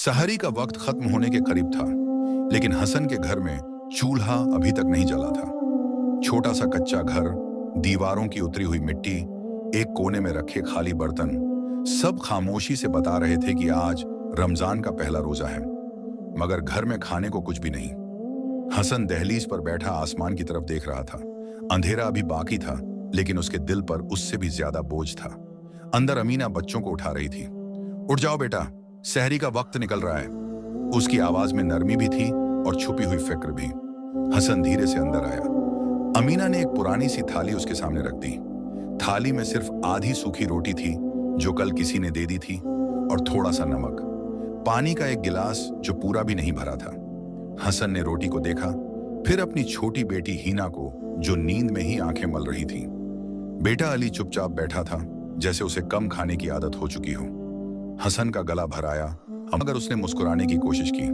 सहरी का वक्त खत्म होने के करीब था, लेकिन हसन के घर में चूल्हा अभी तक नहीं जला था। छोटा सा कच्चा घर, दीवारों की उतरी हुई मिट्टी, एक कोने में रखे खाली बर्तन, सब खामोशी से बता रहे थे कि आज रमजान का पहला रोजा है। मगर घर में खाने को कुछ भी नहीं। हसन दहलीज पर बैठा आसमान की तरफ देख रहा था। अंधेरा अभी बाकी था, लेकिन उसके दिल पर उससे भी ज्यादा बोझ था। अंदर अमीना बच्चों को उठा रही थी। उठ जाओ बेटा, सहरी का वक्त निकल रहा है। उसकी आवाज में नरमी भी थी और छुपी हुई फिक्र भी। हसन धीरे से अंदर आया। अमीना ने एक पुरानी सी थाली उसके सामने रख दी। थाली में सिर्फ आधी सूखी रोटी थी जो कल किसी ने दे दी थी, और थोड़ा सा नमक, पानी का एक गिलास जो पूरा भी नहीं भरा था। हसन ने रोटी को देखा, फिर अपनी छोटी बेटी हिना को जो नींद में ही आंखें मल रही थी। बेटा अली चुपचाप बैठा था, जैसे उसे कम खाने की आदत हो चुकी हो। हसन का गला भर आया, मगर उसने मुस्कुराने की कोशिश की।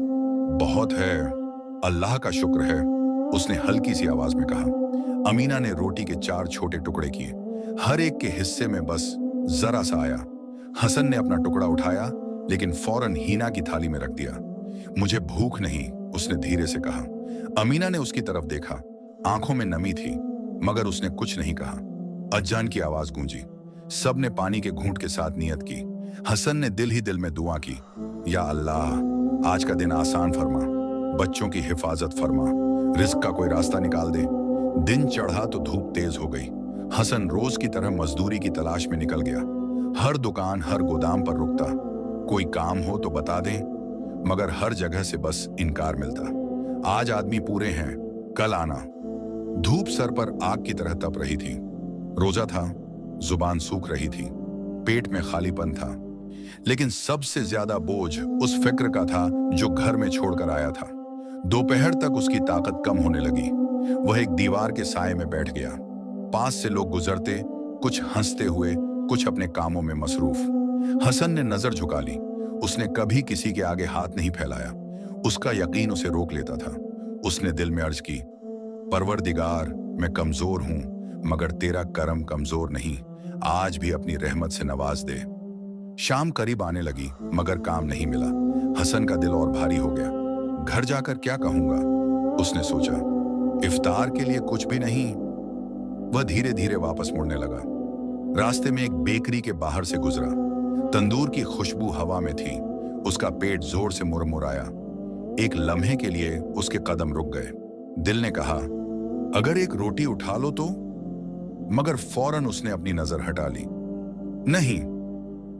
बहुत है, अल्लाह का शुक्र है, उसने हल्की सी आवाज में कहा। अमीना ने रोटी के 4 छोटे टुकड़े किए, हर एक के हिस्से में बस जरा सा आया। हसन ने अपना टुकड़ा उठाया, लेकिन फौरन हिना की थाली में रख दिया। मुझे भूख नहीं, उसने धीरे से कहा। अमीना ने उसकी तरफ देखा, आंखों में नमी थी, मगर उसने कुछ नहीं कहा। अजान की आवाज गूंजी। सब ने पानी के घूंट के साथ नियत की। हसन ने दिल ही दिल में दुआ की, या अल्लाह, आज का दिन आसान फरमा, बच्चों की हिफाजत फरमा, रिस्क का कोई रास्ता निकाल दे। दिन चढ़ा तो धूप तेज हो गई। हसन रोज की तरह मजदूरी की तलाश में निकल गया। हर दुकान, हर गोदाम पर रुकता, कोई काम हो तो बता दें, मगर हर जगह से बस इनकार मिलता। आज आदमी पूरे हैं, कल आना। धूप सर पर आग की तरह तप रही थी। रोजा था, जुबान सूख रही थी, पेट में खालीपन था, लेकिन सबसे ज्यादा बोझ उस फिक्र का था जो घर में छोड़कर आया था। दोपहर तक उसकी ताकत कम होने लगी। वह एक दीवार के साए में बैठ गया। पास से लोग गुजरते, कुछ हंसते हुए, कुछ अपने कामों में मसरूफ। हसन ने नजर झुका ली। उसने कभी किसी के आगे हाथ नहीं फैलाया। उसका यकीन उसे रोक लेता था। उसने दिल में अर्ज की, परवरदिगार, मैं कमजोर हूं, मगर तेरा करम कमजोर नहीं, आज भी अपनी रहमत से नवाज दे। शाम करीब आने लगी, मगर काम नहीं मिला। हसन का दिल और भारी हो गया। घर जाकर क्या कहूंगा, उसने सोचा। इफ्तार के लिए कुछ भी नहीं। वह धीरे धीरे वापस मुड़ने लगा। रास्ते में एक बेकरी के बाहर से गुजरा। तंदूर की खुशबू हवा में थी। उसका पेट जोर से मुरमुराया। एक लम्हे के लिए उसके कदम रुक गए। दिल ने कहा, अगर एक रोटी उठा लो तो, मगर फौरन उसने अपनी नजर हटा ली। नहीं,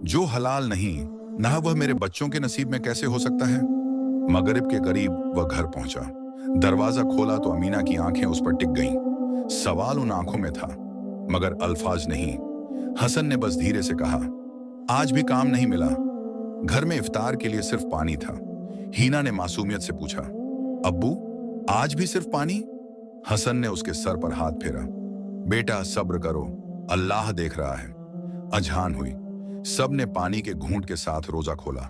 जो हलाल नहीं, ना वह मेरे बच्चों के नसीब में कैसे हो सकता है। मगरिब के करीब वह घर पहुंचा। दरवाजा खोला तो अमीना की आंखें उस पर टिक गईं। सवाल उन आंखों में था, मगर अल्फाज नहीं। हसन ने बस धीरे से कहा, आज भी काम नहीं मिला। घर में इफ्तार के लिए सिर्फ पानी था। हिना ने मासूमियत से पूछा, अब्बू, आज भी सिर्फ पानी? हसन ने उसके सर पर हाथ फेरा। बेटा, सब्र करो, अल्लाह देख रहा है। अजहान हुई। सब ने पानी के घूंट के साथ रोजा खोला।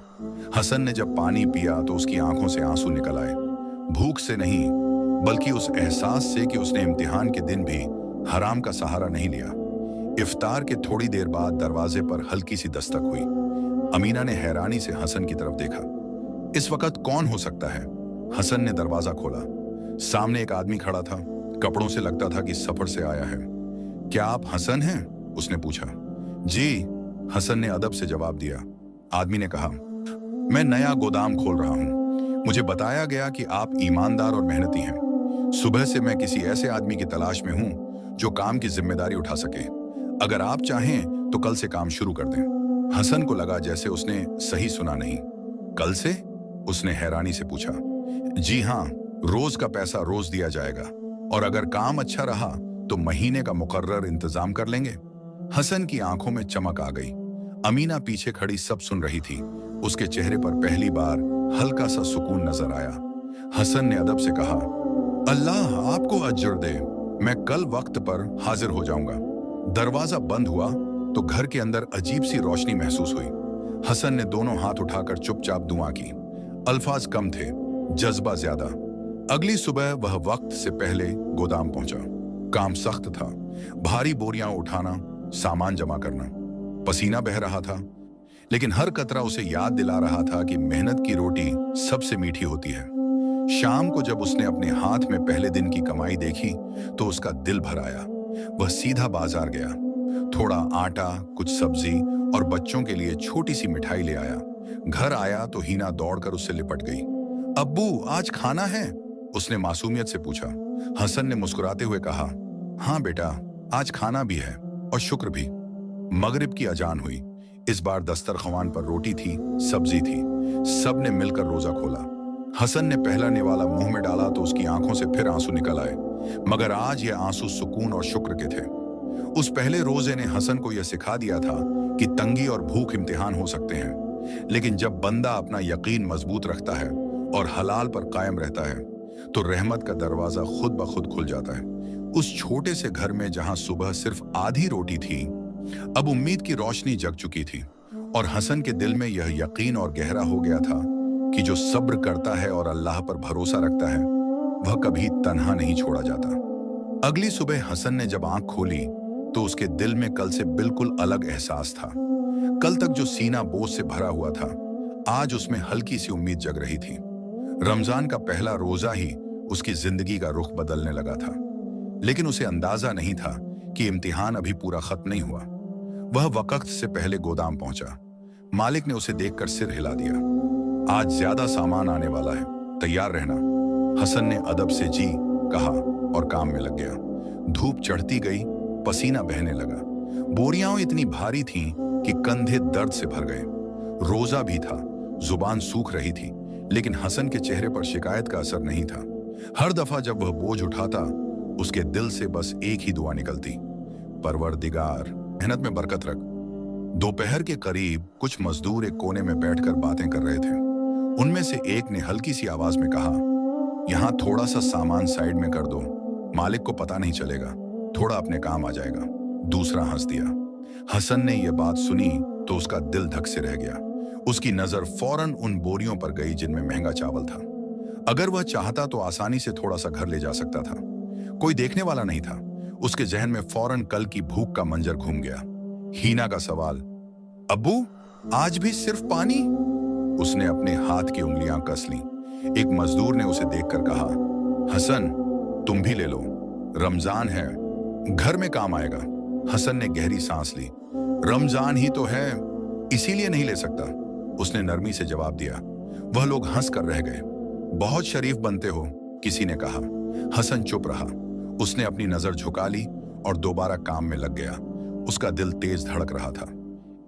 हसन ने जब पानी पिया तो उसकी आंखों से आंसू निकल आए। भूख से नहीं, बल्कि उस एहसास से कि उसने इम्तिहान के दिन भी हराम का सहारा नहीं लिया। इफ्तार के थोड़ी देर बाद दरवाजे पर हल्की सी दस्तक हुई। अमीना ने हैरानी से हसन की तरफ देखा। इस वक्त कौन हो सकता है? हसन ने दरवाजा खोला। सामने एक आदमी खड़ा था। कपड़ों से लगता था कि सफर से आया है। क्या आप हसन हैं? उसने पूछा। जी, हसन ने अदब से जवाब दिया। आदमी ने कहा, मैं नया गोदाम खोल रहा हूं। मुझे बताया गया कि आप ईमानदार और मेहनती हैं। सुबह से मैं किसी ऐसे आदमी की तलाश में हूं जो काम की जिम्मेदारी उठा सके। अगर आप चाहें तो कल से काम शुरू कर दें। हसन को लगा जैसे उसने सही सुना नहीं। कल से? उसने हैरानी से पूछा। जी हां, रोज का पैसा रोज दिया जाएगा, और अगर काम अच्छा रहा तो महीने का मुकर्रर इंतजाम कर लेंगे। हसन की आंखों में चमक आ गई। अमीना पीछे खड़ी सब सुन रही थी। उसके चेहरे पर पहली बार हल्का सा सुकून नजर आया। हसन ने अदब से कहा, अल्लाह आपको अज्र दे, मैं कल वक्त पर हाजिर हो जाऊंगा। दरवाजा बंद हुआ तो घर के अंदर अजीब सी रोशनी महसूस हुई। हसन ने दोनों हाथ उठाकर चुपचाप दुआ की। अल्फाज कम थे, जज्बा ज्यादा। अगली सुबह वह वक्त से पहले गोदाम पहुंचा। काम सख्त था। भारी बोरियां उठाना, सामान जमा करना। पसीना बह रहा था। लेकिन हर कतरा उसे याद दिला रहा था कि मेहनत की रोटी सबसे मीठी होती है। शाम को जब उसने अपने हाथ में पहले दिन की कमाई देखी तो उसका दिल भर आया। वह सीधा बाजार गया, थोड़ा आटा, कुछ सब्जी और बच्चों के लिए छोटी सी मिठाई ले आया। घर आया तो हीना दौड़कर उससे लिपट गई। अब्बू, आज खाना है? उसने मासूमियत से पूछा। हसन ने मुस्कुराते हुए कहा, हाँ बेटा, आज खाना भी है और शुक्र भी। मगरिब की अजान हुई। इस बार दस्तरख्वान पर रोटी थी, सब्जी थी। सबने मिलकर रोजा खोला। हसन ने पहला निवाला मुंह में डाला तो उसकी आंखों से फिर आंसू निकल आए, मगर आज ये आंसू सुकून और शुक्र के थे। उस पहले रोजे ने हसन को यह सिखा दिया था कि तंगी और भूख इम्तिहान हो सकते हैं, लेकिन जब बंदा अपना यकीन मजबूत रखता है और हलाल पर कायम रहता है तो रहमत का दरवाजा खुद ब खुद खुल जाता है। उस छोटे से घर में जहां सुबह सिर्फ आधी रोटी थी, अब उम्मीद की रोशनी जग चुकी थी और हसन के दिल में यह यकीन और गहरा हो गया था कि जो सब्र करता है और अल्लाह पर भरोसा रखता है वह कभी तन्हा नहीं छोड़ा जाता। अगली सुबह हसन ने जब आंख खोली तो उसके दिल में कल से बिल्कुल अलग एहसास था। कल तक जो सीना बोझ से भरा हुआ था, आज उसमें हल्की सी उम्मीद जग रही थी। रमजान का पहला रोजा ही उसकी जिंदगी का रुख बदलने लगा था, लेकिन उसे अंदाजा नहीं था कि इम्तिहान अभी पूरा खत्म नहीं हुआ। वह वक्त से पहले गोदाम पहुंचा। मालिक ने उसे देखकर सिर हिला दिया। आज ज्यादा सामान आने वाला है, तैयार रहना। हसन ने अदब से जी कहा और काम में लग गया। धूप चढ़ती गई, पसीना बहने लगा। बोरियां इतनी भारी थीं कि कंधे दर्द से भर गए। रोजा भी था, जुबान सूख रही थी, लेकिन हसन के चेहरे पर शिकायत का असर नहीं था। हर दफा जब वह बोझ उठाता, उसके दिल से बस एक ही दुआ निकलती, परवरदिगार मेहनत में बरकत रख। दोपहर के करीब कुछ मजदूर एक कोने में बैठकर बातें कर रहे थे। उनमें से एक ने हल्की सी आवाज में कहा, यहां थोड़ा सा सामान साइड में कर दो, मालिक को पता नहीं चलेगा, थोड़ा अपने काम आ जाएगा। दूसरा हंस दिया। हसन ने यह बात सुनी तो उसका दिल धक से रह गया। उसकी नजर फौरन उन बोरियों पर गई जिनमें महंगा चावल था। अगर वह चाहता तो आसानी से थोड़ा सा घर ले जा सकता था। कोई देखने वाला नहीं था। उसके जहन में फौरन कल की भूख का मंजर घूम गया। हीना का सवाल, अब्बू, आज भी सिर्फ पानी? उसने अपने हाथ की उंगलियां कस लीं। एक मजदूर ने उसे देखकर कहा, हसन, तुम भी ले लो, रमजान है, घर में काम आएगा। हसन ने गहरी सांस ली। रमजान ही तो है, इसीलिए नहीं ले सकता, उसने नरमी से जवाब दिया। वह लोग हंस कर रह गए। बहुत शरीफ बनते हो, किसी ने कहा। हसन चुप रहा। उसने अपनी नजर झुका ली और दोबारा काम में लग गया। उसका दिल तेज धड़क रहा था।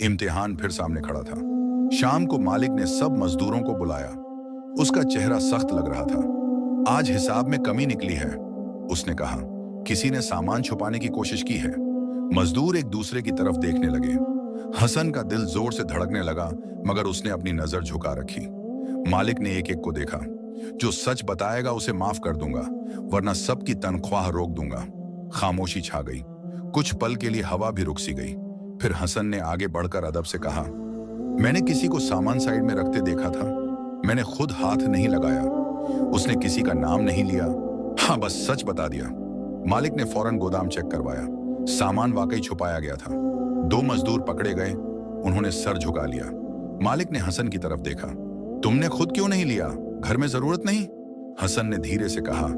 इम्तिहान फिर सामने खड़ा था। शाम को मालिक ने सब मजदूरों को बुलाया। उसका चेहरा सख्त लग रहा था। आज हिसाब में कमी निकली है, उसने कहा। किसी ने सामान छुपाने की कोशिश की है। मजदूर एक दूसरे की तरफ देखने लगे। हसन का दिल जोर से धड़कने लगा, मगर उसने अपनी नजर झुका रखी। मालिक ने एक एक को देखा। जो सच बताएगा उसे माफ कर दूंगा, वरना सबकी तनख्वाह रोक दूंगा। खामोशी छा गई। कुछ पल के लिए हवा भी रुक सी गई। फिर हसन ने आगे बढ़कर अदब से कहा, मैंने किसी को सामान साइड में रखते देखा था। मैंने खुद हाथ नहीं लगाया। उसने किसी का नाम नहीं लिया। हाँ, बस सच बता दिया। मालिक ने फौरन गोदाम चेक करवाया। सामान वाकई छुपाया गया था। 2 मजदूर पकड़े गए। उन्होंने सर झुका लिया। मालिक ने हसन की तरफ देखा। तुमने खुद क्यों नहीं लिया? घर में जरूरत नहीं? हसन ने धीरे से कहा,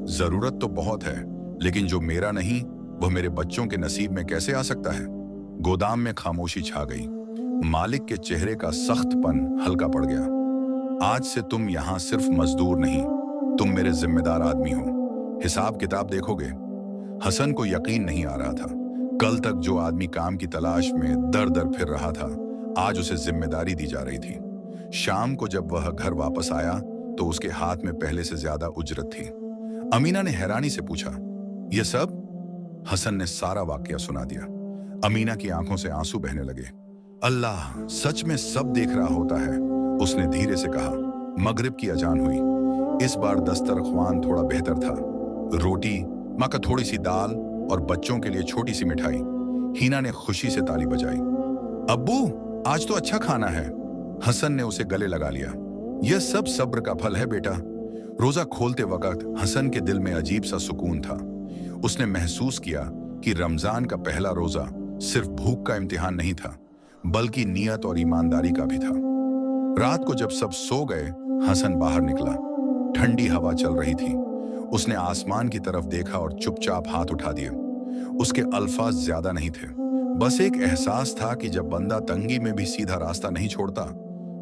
जरूरत तो बहुत है, लेकिन जो मेरा नहीं वह मेरे बच्चों के नसीब में कैसे आ सकता है? गोदाम में खामोशी छा गई। मालिक के चेहरे का सख्तपन हल्का पड़ गया। आज से तुम यहां सिर्फ मजदूर नहीं, तुम मेरे जिम्मेदार आदमी हो। हिसाब किताब देखोगे? हसन को यकीन नहीं आ रहा था। कल तक जो आदमी काम की तलाश में दर दर फिर रहा था, आज उसे जिम्मेदारी दी जा रही थी। शाम को जब वह घर वापस आया तो उसके हाथ में पहले से ज्यादा उजरत थी। अमीना ने हैरानी से पूछा, यह सब? हसन ने सारा वाकया सुना दिया। अमीना की आंखों से आंसू बहने लगे। अल्लाह सच में सब देख रहा होता है, उसने धीरे से कहा। मगरिब की अजान हुई। इस बार दस्तरख्वान थोड़ा बेहतर था। रोटी, माँ का थोड़ी सी दाल और बच्चों के लिए छोटी सी मिठाई। हीना ने खुशी से ताली बजाई। अब्बू, आज तो अच्छा खाना है। हसन ने उसे गले लगा लिया। यह सब सब्र का फल है बेटा। रोजा खोलते वक्त हसन के दिल में अजीब सा सुकून था। उसने महसूस किया कि रमजान का पहला रोजा सिर्फ भूख का इम्तिहान नहीं था, बल्कि नियत और ईमानदारी का भी था। रात को जब सब सो गए, हसन बाहर निकला। ठंडी हवा चल रही थी। उसने आसमान की तरफ देखा और चुपचाप हाथ उठा दिए। उसके अल्फाज ज्यादा नहीं थे, बस एक एहसास था कि जब बंदा तंगी में भी सीधा रास्ता नहीं छोड़ता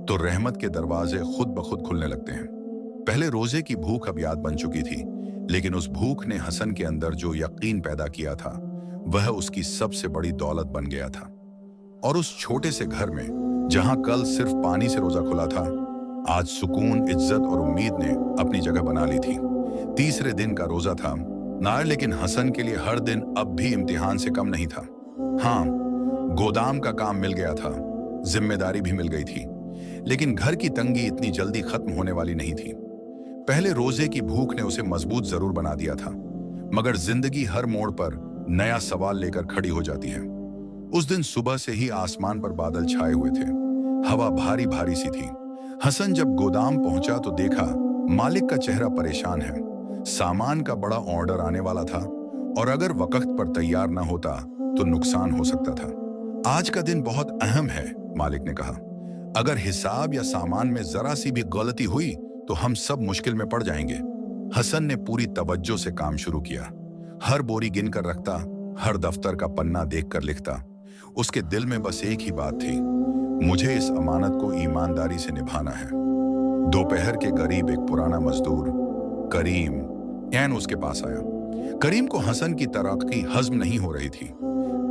तो रहमत के दरवाजे खुद ब खुद खुलने लगते हैं। पहले रोजे की भूख अब याद बन चुकी थी, लेकिन उस भूख ने हसन के अंदर जो यकीन पैदा किया था वह उसकी सबसे बड़ी दौलत बन गया था। और उस छोटे से घर में जहां कल सिर्फ पानी से रोजा खुला था, आज सुकून, इज्जत और उम्मीद ने अपनी जगह बना ली थी। तीसरे दिन का रोजा था ना, लेकिन हसन के लिए हर दिन अब भी इम्तिहान से कम नहीं था। हाँ, गोदाम का काम मिल गया था, जिम्मेदारी भी मिल गई थी, लेकिन घर की तंगी इतनी जल्दी खत्म होने वाली नहीं थी। पहले रोजे की भूख ने उसे मजबूत जरूर बना दिया था, मगर जिंदगी हर मोड़ पर नया सवाल लेकर खड़ी हो जाती है। उस दिन सुबह से ही आसमान पर बादल छाए हुए थे, हवा भारी भारी सी थी। हसन जब गोदाम पहुंचा तो देखा मालिक का चेहरा परेशान है। सामान का बड़ा ऑर्डर आने वाला था और अगर वक्त पर तैयार ना होता तो नुकसान हो सकता था। आज का दिन बहुत अहम है, मालिक ने कहा। अगर हिसाब या सामान में जरा सी भी गलती हुई तो हम सब मुश्किल में पड़ जाएंगे। हसन ने पूरी तवज्जो से काम शुरू किया। हर बोरी गिनकर रखता, हर दफ्तर का पन्ना देखकर लिखता। उसके दिल में बस एक ही बात थी, मुझे इस अमानत को ईमानदारी से निभाना है। दोपहर के करीब एक पुराना मजदूर करीम ऐन उसके पास आया। करीम को हसन की तरक्की हजम नहीं हो रही थी।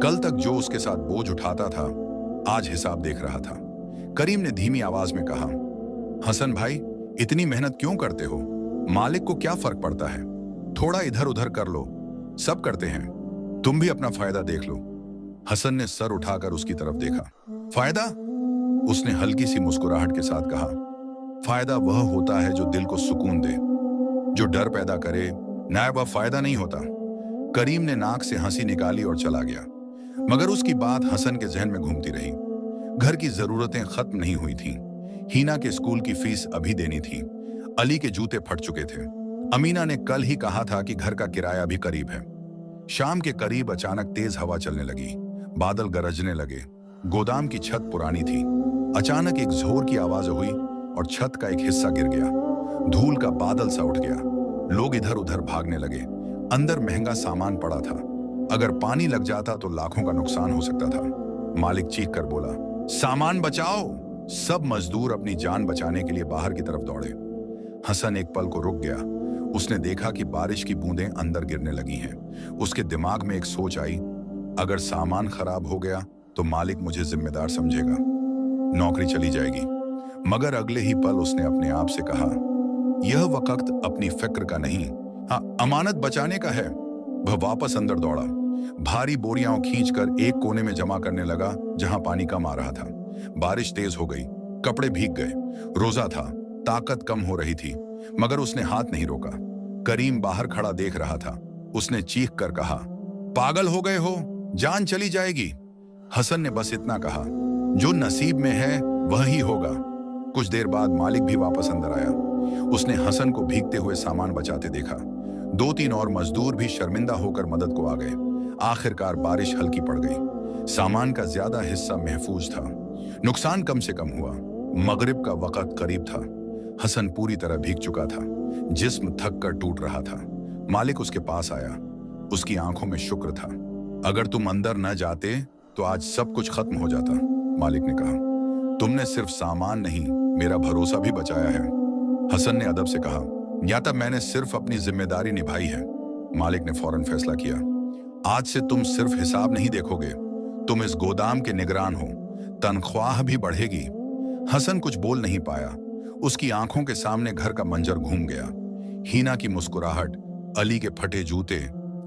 कल तक जो उसके साथ बोझ उठाता था, आज हिसाब देख रहा था। करीम ने धीमी आवाज में कहा, हसन भाई, इतनी मेहनत क्यों करते हो? मालिक को क्या फर्क पड़ता है? थोड़ा इधर उधर कर लो, सब करते हैं, तुम भी अपना फायदा देख लो। हसन ने सर उठाकर उसकी तरफ देखा। फायदा? उसने हल्की सी मुस्कुराहट के साथ कहा, फायदा वह होता है जो दिल को सुकून दे, जो डर पैदा करे, ना वह फायदा नहीं होता। करीम ने नाक से हंसी निकाली और चला गया, मगर उसकी बात हसन के जहन में घूमती रही। घर की जरूरतें खत्म नहीं हुई थीं। हीना के स्कूल की फीस अभी देनी थी, अली के जूते फट चुके थे, अमीना ने कल ही कहा था कि घर का किराया भी करीब है। शाम के करीब अचानक तेज हवा चलने लगी, बादल गरजने लगे। गोदाम की छत पुरानी थी। अचानक एक जोर की आवाज हुई और छत का एक हिस्सा गिर गया। धूल का बादल सा उठ गया। लोग इधर उधर भागने लगे। अंदर महंगा सामान पड़ा था, अगर पानी लग जाता तो लाखों का नुकसान हो सकता था। मालिक चीख कर बोला, सामान बचाओ। सब मजदूर अपनी जान बचाने के लिए बाहर की तरफ दौड़े। हसन एक पल को रुक गया। उसने देखा कि बारिश की बूंदें अंदर गिरने लगी हैं। उसके दिमाग में एक सोच आई, अगर सामान खराब हो गया तो मालिक मुझे जिम्मेदार समझेगा, नौकरी चली जाएगी। मगर अगले ही पल उसने अपने आप से कहा, यह वक्त अपनी फिक्र का नहीं, हाँ, अमानत बचाने का है। वह वापस अंदर दौड़ा, भारी बोरियां खींचकर एक कोने में जमा करने लगा जहां पानी कम आ रहा था। बारिश तेज हो गई, कपड़े भीग गए। रोजा था, ताकत कम हो रही थी, मगर उसने हाथ नहीं रोका। करीम बाहर खड़ा देख रहा था। उसने चीख कर कहा, पागल हो गए हो, जान चली जाएगी। हसन ने बस इतना कहा, जो नसीब में है वह ही होगा। कुछ देर बाद मालिक भी वापस अंदर आया। उसने हसन को भीगते हुए सामान बचाते देखा। 2-3 और मजदूर भी शर्मिंदा होकर मदद को आ गए। आखिरकार बारिश हल्की पड़ गई। सामान का ज्यादा हिस्सा महफूज था। नुकसान कम से कम हुआ। मगरिब का वक्त करीब था। हसन पूरी तरह भीग चुका था, जिस्म थक कर टूट रहा था। मालिक उसके पास आया। उसकी आंखों में शुक्र था। अगर तुम अंदर न जाते तो आज सब कुछ खत्म हो जाता, मालिक ने कहा। तुमने सिर्फ सामान नहीं, मेरा भरोसा भी बचाया है। हसन ने अदब से कहा, या तब मैंने सिर्फ अपनी जिम्मेदारी निभाई है। मालिक ने फौरन फैसला किया, आज से तुम सिर्फ हिसाब नहीं देखोगे, तुम इस गोदाम के निगरान हो, तनख्वाह भी बढ़ेगी। हसन कुछ बोल नहीं पाया। उसकी आंखों के सामने घर का मंजर घूम गया। हीना की मुस्कुराहट, अली के फटे जूते,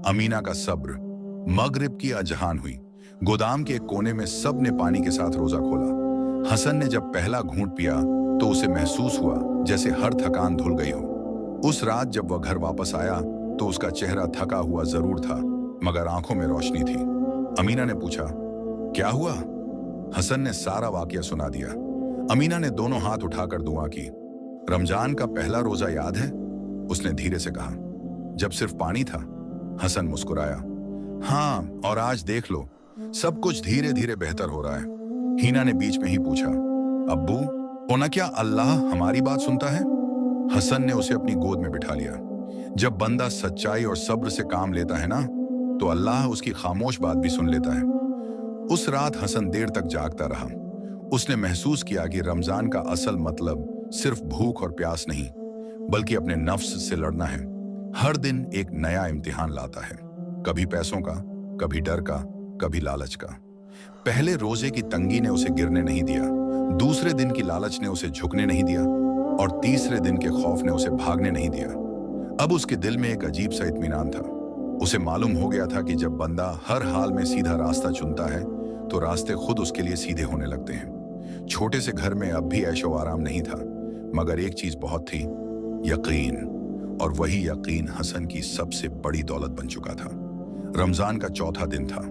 अमीना का सब्र। मगरिब की अजहान हुई। गोदाम के एक कोने में सब ने पानी के साथ रोजा खोला। हसन ने जब पहला घूंट पिया तो उसे महसूस हुआ जैसे हर थकान धुल गई हो। उस रात जब वह घर वापस आया तो उसका चेहरा थका हुआ जरूर था, मगर आंखों में रोशनी थी। अमीना ने पूछा, क्या हुआ? हसन ने सारा वाकया सुना दिया। अमीना ने दोनों हाथ उठाकर दुआ की। रमजान का पहला रोजा याद है? उसने धीरे से कहा। जब सिर्फ पानी था? हसन मुस्कुराया। हाँ, और आज देख लो, सब कुछ धीरे धीरे बेहतर हो रहा है। हीना ने बीच में ही पूछा, अब्बू, होना क्या अल्लाह हमारी बात सुनता है? हसन ने उसे अपनी गोद में बिठा लिया। जब बंदा सच्चाई और सब्र से काम लेता है ना, तो अल्लाह उसकी खामोश बात भी सुन लेता है। उस रात हसन देर तक जागता रहा। उसने महसूस किया कि रमजान का असल मतलब सिर्फ भूख और प्यास नहीं, बल्कि अपने नफ्स से लड़ना है। हर दिन एक नया इम्तिहान लाता है, कभी पैसों का, कभी डर का, कभी लालच का। पहले रोजे की तंगी ने उसे गिरने नहीं दिया, दूसरे दिन की लालच ने उसे झुकने नहीं दिया, और तीसरे दिन के खौफ ने उसे भागने नहीं दिया। अब उसके दिल में एक अजीब सा इत्मीनान था। उसे मालूम हो गया था कि जब बंदा हर हाल में सीधा रास्ता चुनता है, तो रास्ते खुद उसके लिए सीधे होने लगते हैं। छोटे से घर में अब भी ऐशो आराम नहीं था, मगर एक चीज बहुत थी, यकीन। और वही यकीन हसन की सबसे बड़ी दौलत बन चुका था। रमजान का चौथा दिन था।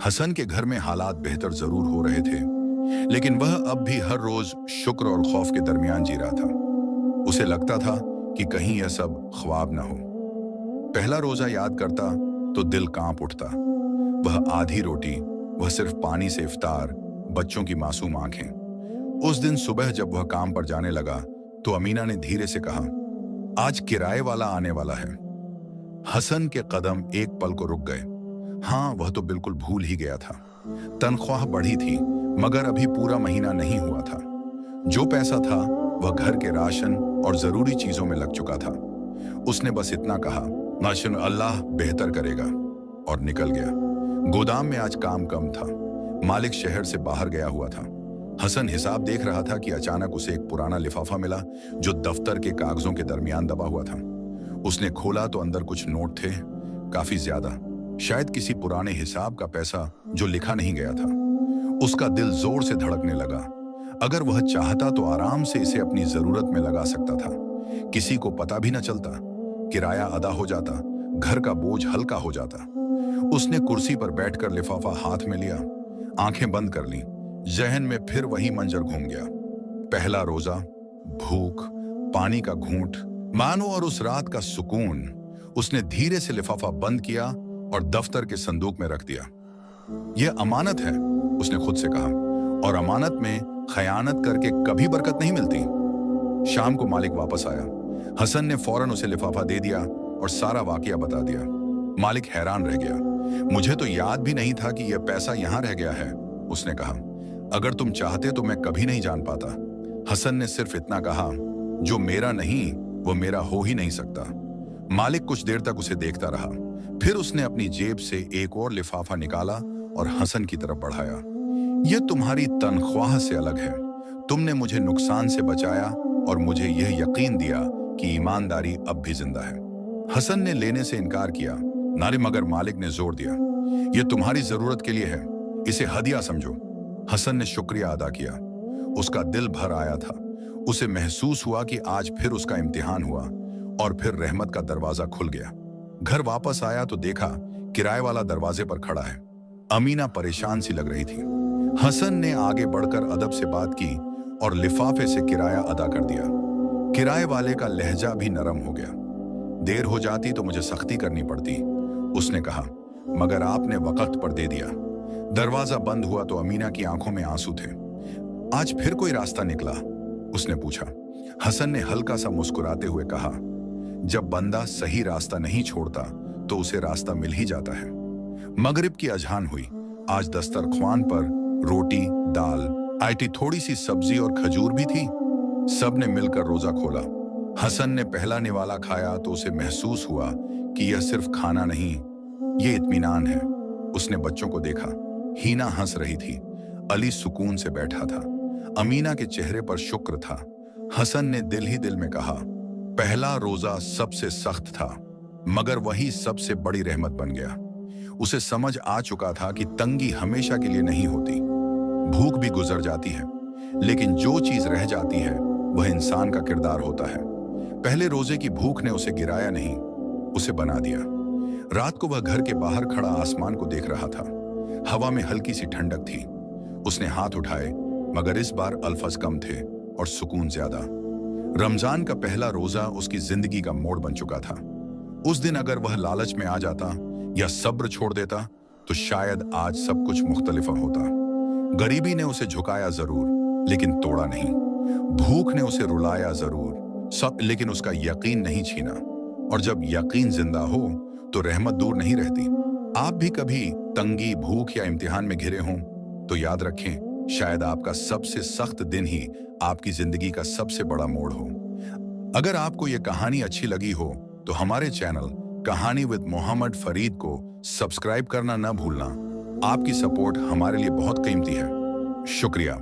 हसन के घर में हालात बेहतर जरूर हो रहे थे, लेकिन वह अब भी हर रोज शुक्र और खौफ के दरमियान जी रहा था। उसे लगता था कि कहीं यह सब ख्वाब ना हो। पहला रोजा याद करता तो दिल कांप उठता। वह आधी रोटी, वह सिर्फ पानी से इफ्तार, बच्चों की मासूम आंखें। उस दिन सुबह जब वह काम पर जाने लगा, तो अमीना ने धीरे से कहा, आज किराए वाला आने वाला है। हसन के कदम एक पल को रुक गए। हाँ, वह तो बिल्कुल भूल ही गया था। तनख्वाह बढ़ी थी, मगर अभी पूरा महीना नहीं हुआ था। जो पैसा था वह घर के राशन और जरूरी चीजों में लग चुका था। उसने बस इतना कहा, माशन अल्लाह बेहतर करेगा, और निकल गया। गोदाम में आज काम कम था। मालिक शहर से बाहर गया हुआ था। हसन हिसाब देख रहा था कि अचानक उसे एक पुराना लिफाफा मिला, जो दफ्तर के कागजों के दरमियान दबा हुआ था। उसने खोला तो अंदर कुछ नोट थे, काफी ज्यादा, शायद किसी पुराने हिसाब का पैसा जो लिखा नहीं गया था। उसका दिल जोर से धड़कने लगा। अगर वह चाहता तो आराम से इसे अपनी जरूरत में लगा सकता था। किसी को पता भी न चलता, किराया अदा हो जाता, घर का बोझ हल्का हो जाता। उसने कुर्सी पर बैठकर लिफाफा हाथ में लिया, आंखें बंद कर लीं। जहन में फिर वही मंजर घूम गया। पहला रोजा, भूख, पानी का घूंट, मानो और उस रात का सुकून। उसने धीरे से लिफाफा बंद किया और दफ्तर के संदूक में रख दिया। यह अमानत है, उसने खुद से कहा, और अमानत में खयानत करके कभी बरकत नहीं मिलती। शाम को मालिक वापस आया। हसन ने फौरन उसे लिफाफा दे दिया और सारा वाकया बता दिया। मालिक हैरान रह गया। मुझे तो याद भी नहीं था कि यह पैसा यहां रह गया है, उसने कहा। अगर तुम चाहते तो मैं कभी नहीं जान पाता। हसन ने सिर्फ इतना कहा, जो मेरा नहीं वो मेरा हो ही नहीं सकता। मालिक कुछ देर तक उसे देखता रहा, फिर उसने अपनी जेब से एक और लिफाफा निकाला और हसन की तरफ बढ़ाया। यह तुम्हारी तनख्वाह से अलग है। तुमने मुझे नुकसान से बचाया और मुझे यह यकीन दिया कि ईमानदारी अब भी जिंदा है। हसन ने लेने से इनकार किया, नारे, मगर मालिक ने जोर दिया, यह तुम्हारी जरूरत के लिए है, इसे हदिया समझो। हसन ने शुक्रिया अदा किया। उसका दिल भर आया था। उसे महसूस हुआ कि आज फिर उसका इम्तिहान हुआ, और फिर रहमत का दरवाजा खुल गया। घर वापस आया तो देखा किराए वाला दरवाजे पर खड़ा है। अमीना परेशान सी लग रही थी। हसन ने आगे बढ़कर अदब से बात की और लिफाफे से किराया अदा कर दिया। किराए वाले का लहजा भी नरम हो गया। देर हो जाती तो मुझे सख्ती करनी पड़ती, उसने कहा, मगर आपने वक्त पर दे दिया। दरवाजा बंद हुआ तो अमीना की आंखों में आंसू थे। आज फिर कोई रास्ता निकला, उसने पूछा। हसन ने हल्का सा मुस्कुराते हुए कहा, जब बंदा सही रास्ता नहीं छोड़ता तो उसे रास्ता मिल ही जाता है। मगरिब की अजान हुई। आज दस्तरख्वान पर रोटी, दाल, आईटी, थोड़ी सी सब्जी और खजूर भी थी। सबने मिलकर रोजा खोला। हसन ने पहला निवाला खाया तो उसे महसूस हुआ कि यह सिर्फ खाना नहीं, यह इत्मीनान है। उसने बच्चों को देखा। हीना हंस रही थी, अली सुकून से बैठा था, अमीना के चेहरे पर शुक्र था। हसन ने दिल ही दिल में कहा, पहला रोजा सबसे सख्त था, मगर वही सबसे बड़ी रहमत बन गया। उसे समझ आ चुका था कि तंगी हमेशा के लिए नहीं होती। भूख भी गुजर जाती है, लेकिन जो चीज रह जाती है वह इंसान का किरदार होता है। पहले रोजे की भूख ने उसे गिराया नहीं, उसे बना दिया। रात को वह घर के बाहर खड़ा आसमान को देख रहा था। हवा में हल्की सी ठंडक थी। उसने हाथ उठाए, मगर इस बार अल्फाज कम थे और सुकून ज्यादा। रमजान का पहला रोजा उसकी जिंदगी का मोड़ बन चुका था। उस दिन अगर वह लालच में आ जाता या सब्र छोड़ देता तो शायद आज सब कुछ मुख्तलिफ होता। गरीबी ने उसे झुकाया जरूर, लेकिन तोड़ा नहीं। भूख ने उसे रुलाया जरूर, सब लेकिन उसका यकीन नहीं छीना। और जब यकीन जिंदा हो तो रहमत दूर नहीं रहती। आप भी कभी तंगी, भूख या इम्तिहान में घिरे हों तो याद रखें, शायद आपका सबसे सख्त दिन ही आपकी जिंदगी का सबसे बड़ा मोड़ हो। अगर आपको ये कहानी अच्छी लगी हो तो हमारे चैनल कहानी विद मोहम्मद फरीद को सब्सक्राइब करना न भूलना। आपकी सपोर्ट हमारे लिए बहुत कीमती है। शुक्रिया।